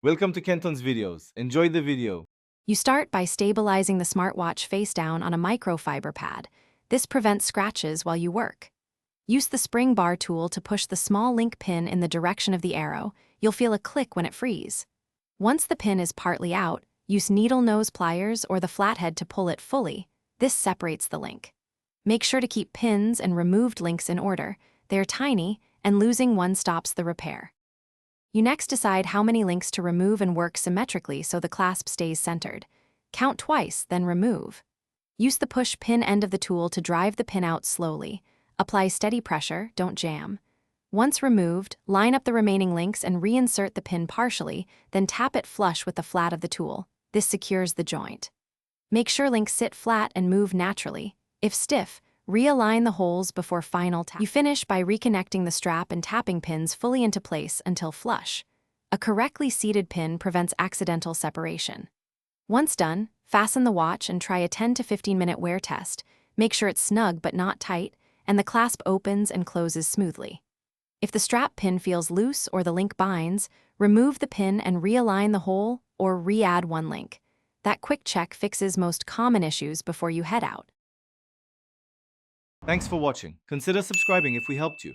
Welcome to Kenton's videos. Enjoy the video. You start by stabilizing the smartwatch face down on a microfiber pad. This prevents scratches while you work. Use the spring bar tool to push the small link pin in the direction of the arrow. You'll feel a click when it frees. Once the pin is partly out, use needle nose pliers or the flathead to pull it fully. This separates the link. Make sure to keep pins and removed links in order. They are tiny, and losing one stops the repair. You next decide how many links to remove and work symmetrically so the clasp stays centered. Count twice, then remove. Use the push pin end of the tool to drive the pin out slowly. Apply steady pressure, don't jam. Once removed, line up the remaining links and reinsert the pin partially, then tap it flush with the flat of the tool. This secures the joint. Make sure links sit flat and move naturally. If stiff, realign the holes before final tap. You finish by reconnecting the strap and tapping pins fully into place until flush. A correctly seated pin prevents accidental separation. Once done, fasten the watch and try a 10 to 15 minute wear test. Make sure it's snug but not tight, and the clasp opens and closes smoothly. If the strap pin feels loose or the link binds, remove the pin and realign the hole or re-add one link. That quick check fixes most common issues before you head out. Thanks for watching. Consider subscribing if we helped you.